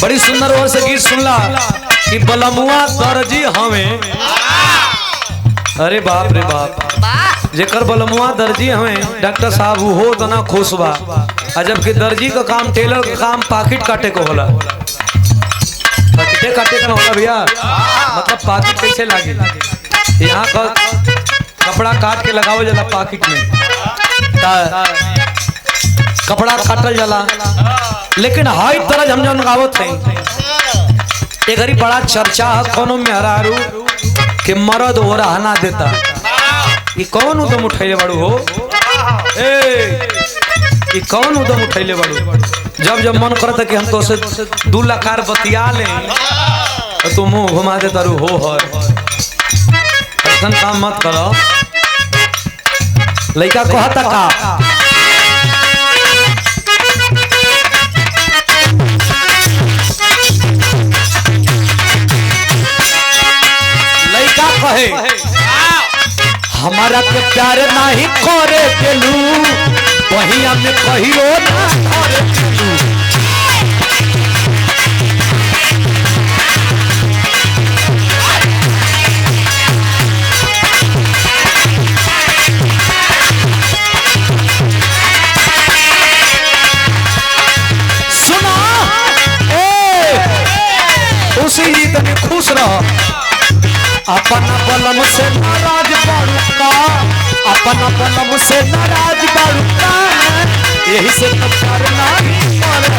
बड़ी सुंदर ओर से गीत सुनला कि बलमुआ दर्जी हमें। अरे बाप रे बाप, जेकर बलमुआ दर्जी हमें डॉक्टर साहब हो तना खुश बा। जबकि दर्जी का काम, टेलर का काम पाकिट काटे को होला। पाकिटे काटे का होला भैया, मतलब पाकिट कैसे लागे, यहाँ का कपड़ा काट के लगावल जाला पाकिट में, कपड़ा काटल जाला। लेकिन हाई तरह हम जन गावत है एक घड़ी बड़ा चर्चा है कोनो मेहरारू के मर्द हो रहा ना देता। ये कौन उदम उठैले बड़ू हो, ये कौन उदम उठैले बड़ू। जब जब मन करता कि हम तो से 2 लाख बतिया ले तो तुम मुंह घुमा दे तारू हो हर ऐसा काम मत करो। लड़का कहता का कहे हमारा के प्यार नहीं करे दिलू वही हमें कहियो ना करे दिलू। सुना उसी इतने खुश रहो। अपना बलम से नाराज बाड़ूका, अपना बलम से नाराज बाड़ूका, यही से तो प्यार नहीं करे।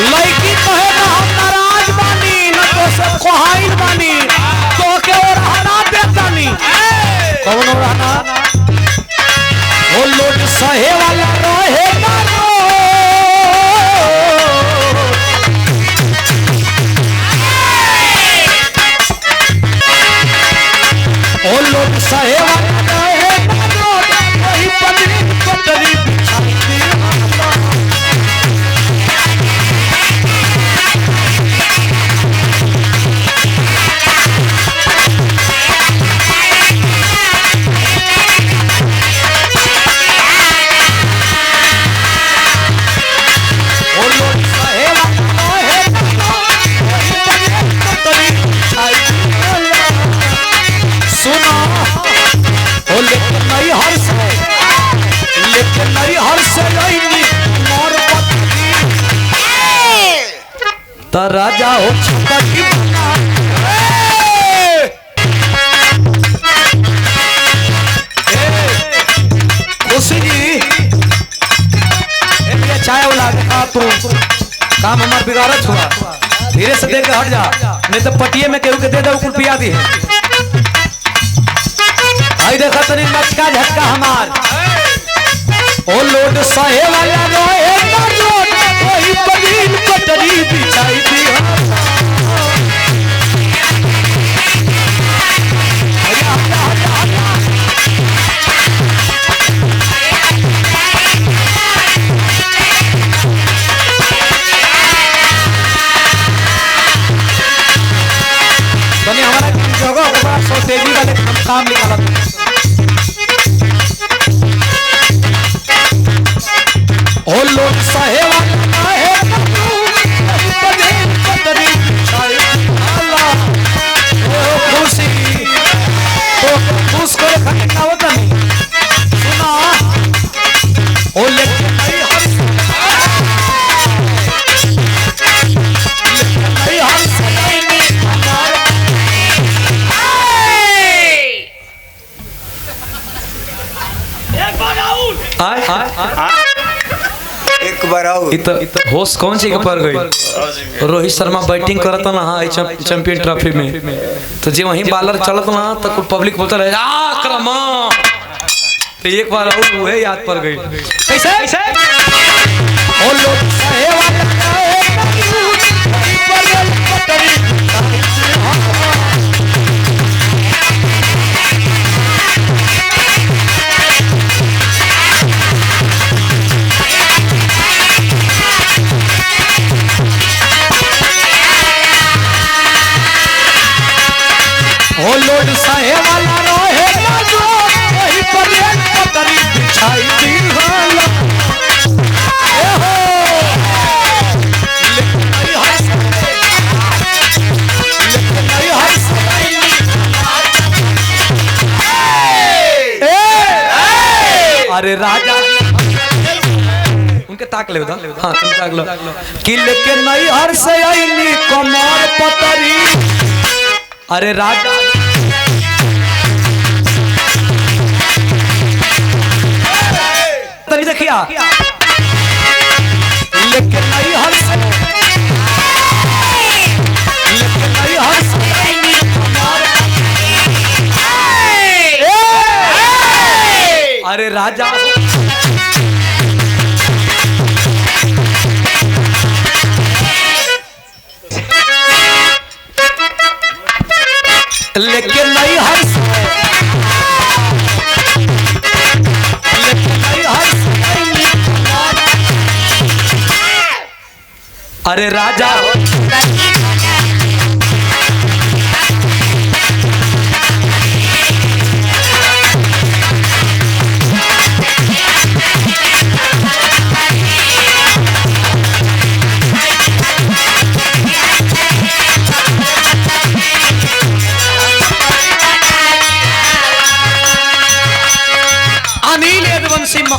लड़की कहे ना हम नाराज बानी न तो से कोहाइल बानी तो के और हरा देता नहीं। कौन हो रहा वो लोग सहे वाला रहे ना वो लोग सहे वाला रहे ना वही पत्नी पत्नी राजा हो छपकी खुशी जी चाय वाला तू काम हमार बिगाड़त हुआ, धीरे से दे के हट जा नहीं तो पटिए में केहू के दे दे कुल पिया दी। आई देखा तनी लचका झटका हमार ओ लोड सहे वाला रोए ना लोड वही बगील पटरी बिछाई दी। हमारा जगह सो तेजी वाले काम निकाला ओ लोग सहे वाला है खुशी तो खुश करे खटना होता नहीं। सुना ओ लेकिन एक बार आओ होश कौन सी पर गई। रोहित शर्मा बैटिंग करता ना चैंपियन ट्रॉफी में तो जे वहीं बॉलर चलत ना तो पब्लिक बोलता रहे आक्रमा तो एक बार और वो याद पड़ गई। कैसे ओ लोग रोड सहे वाला रोहे ना जो वही पर एक पतरी बिछाई दी वाला ए हो लेकिन नहीं हर अरे राजा उनके ताक ले हाँ तुम ताक लो कि लेके नहीं हर से आईली कमर पतरी अरे राजा तरी देखिया लेके नहीं हर से आईली कमर अरे राजा लेकिन नहीं हर अरे राजा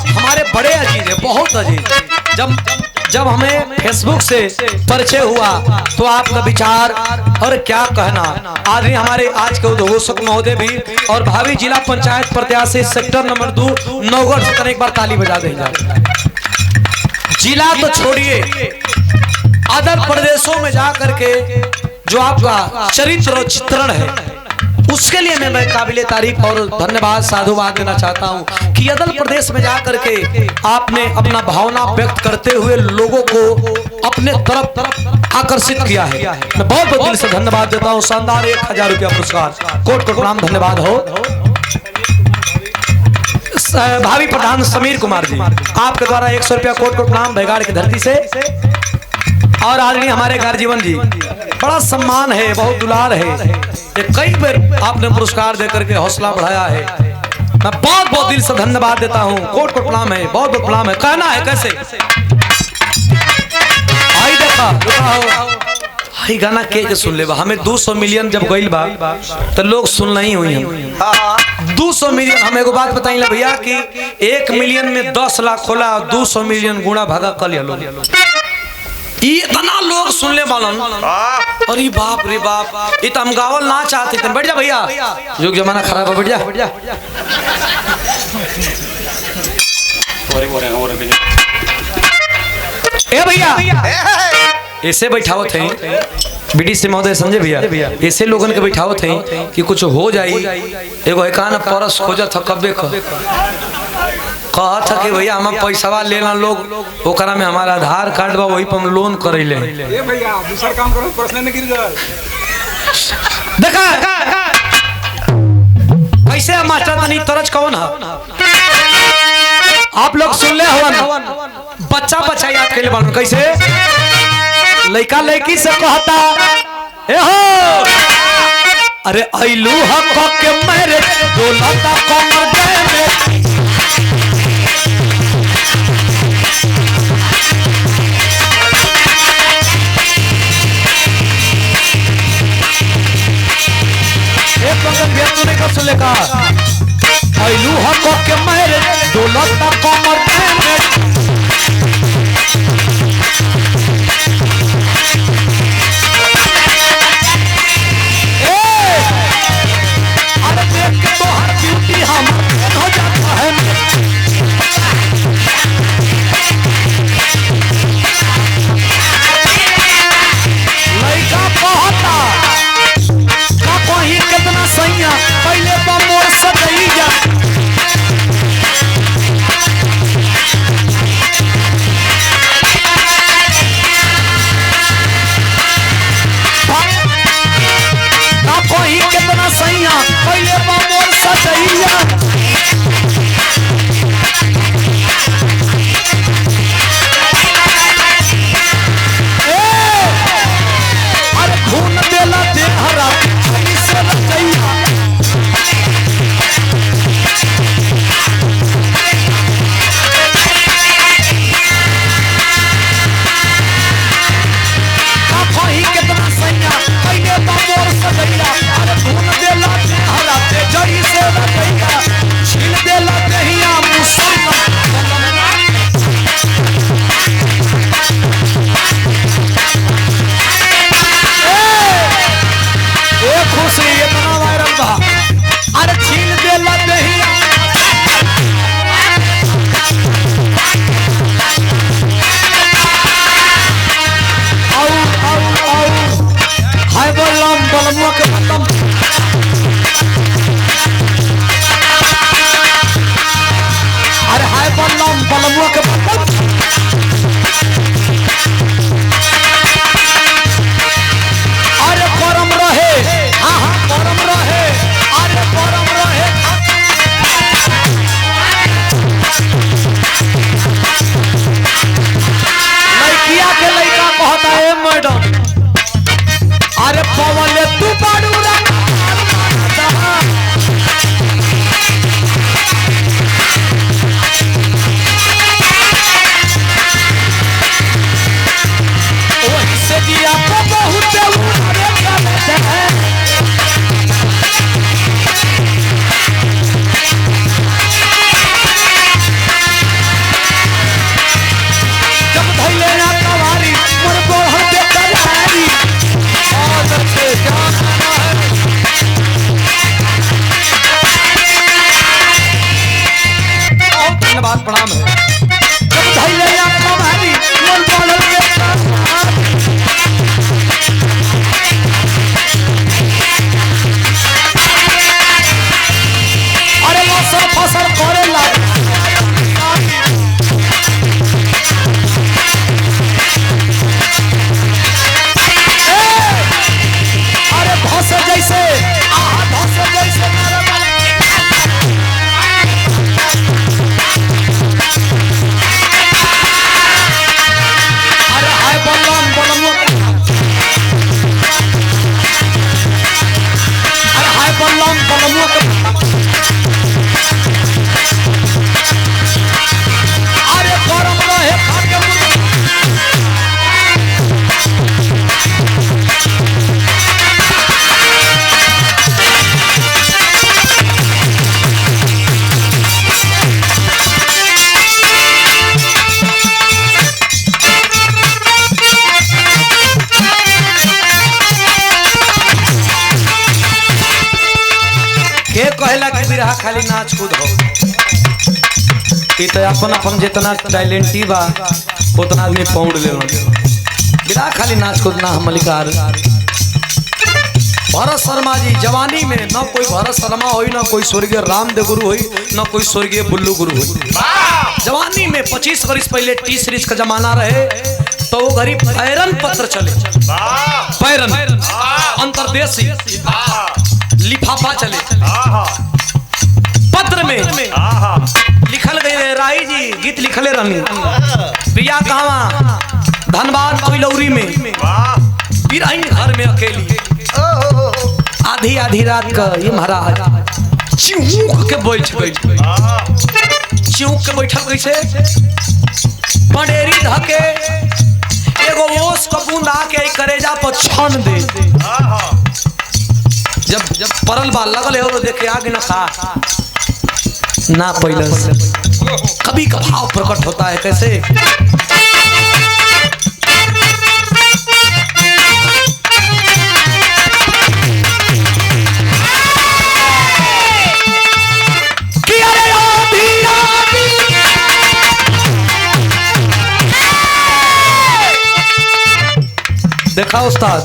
हमारे बड़े अजीज है, बहुत अजीज। जब हमें फेसबुक से परिचय हुआ तो आपका विचार और क्या कहना आदमी हमारे आज के उद्घोषक महोदय भी और भावी जिला पंचायत प्रत्याशी सेक्टर नंबर 2 नौगढ़ से एक बार ताली बजा देंगे। जिला तो छोड़िए, अदर प्रदेशों में जा करके जो आपका चरित्र और चित्रण है उसके लिए मैं काबिले तारीफ और धन्यवाद साधुवाद देना चाहता हूं कि अदल प्रदेश में जाकर के आपने अपना भावना व्यक्त करते हुए लोगों को अपने तरफ आकर्षित किया है। मैं बहुत बहुत दिल से धन्यवाद देता हूं। शानदार 1000 रुपया पुरस्कार, कोट कोट प्रणाम, धन्यवाद हो। भावी प्रधान समीर कुमार जी, आपके द्वारा 100 रुपया कोट कोट प्रणाम बैगाड़ की धरती से। और आदरणीय हमारे गार्जीवन जी, बड़ा सम्मान है, बहुत दुलार है, कई बार आपने पुरस्कार देकर के हौसला बढ़ाया है। मैं बहुत बहुत दिल से धन्यवाद देता हूँ। कोट कोट प्रणाम है, बहुत बहुत प्रणाम है। कहना है कैसे आई देखा हाई गाना के सुन ले हमें 200 मिलियन जब गईल बा तो लोग सुन नहीं हुई हम 200 मिलियन। हमें एगो बात बताई ला भैया कि 1 मिलियन में 10 लाख होला, 200 मिलियन गुणा भागा कर लिया इतना लोग सुन ले बालन। अरे बाप रे बाप, ये तो हम गावल ना चाहते थे। बैठ जा भैया, युग जमाना खराब है, बैठ जा। ए भैया ऐसे बैठावत है बीडीसी महोदय संजय भैया, ऐसे लोगन के बैठावत है कि कुछ हो जाई। एगो एकान परस खोजत कब्बे कहा था कि भैया हम पैसा लेना लोग ओकरा में हमारा आधार कार्ड बा वही पर हम लोन करे ले। ए भैया दूसरा काम करो, पर्सनल में गिर जाए। देखा कैसे मास्टर तनी तरज कौन है आप लोग सुन ले हवन। बच्चा याद कर ले बान कैसे लड़का लड़की से कहता ए हो अरे आइलू हक के मेरे बोलता कमर दे में लेका आइलू हक के मेरे बोलता कमर दे में पहले बलमुआ के खत्म। अरे हाय बलम बलमुआ के खत्म। अरे परम रहे, हाँ हाँ परम रहे, अरे परम रहे। लड़किया के लड़का कहता है मैडम, अरे पवन तू बाड़ू वही से दिया तो बहुत जब धैले ना कवारी मोर बोहर पे तैयारी और से धन्यवाद प्रणाम है। जब धैले ना कवारी मोर बोहर पे अरे लसर फसर करे लागे धस जैसे आहा धस जैसे अरे हाय बलम बलमुआ अरे हाय बलम बलमुआ अरे गरम रहे खाके के कहला कि बिरहा खाली नाच कूद हो। तो अपन अपन जितना टैलेंटी बा उतना आदमी पौड़ ले बिरहा खाली नाच कूद ना। मलिकार भरत शर्मा जी जवानी में न कोई भरत शर्मा हुई, न कोई स्वर्गीय रामदेव गुरु हुई, न कोई स्वर्गीय बुल्लू गुरु हुई। जवानी में 25 वर्ष पहले टी सीरीज का जमाना रहे तो वो गरीब पैरन पत्र चले, पैरन अंतरदेशी लिफाफा चले। पत्र में लिखल गए राई जी गीत लिखले रहनी प्रिया कहवा धनबाद कोइलौरी में बिरही घर में अकेली आधी आधी रात का ये महाराज चिऊक के बैठ गई। चिऊक के बैठल कैसे पंडेरी धके एगो ओस का बूंद आके करेजा पर छन दे। जब जब परल बाल लगल हो तो देखे आगे ना खा ना पहले से कभी का भाव प्रकट होता है कैसे देखा उस्ताद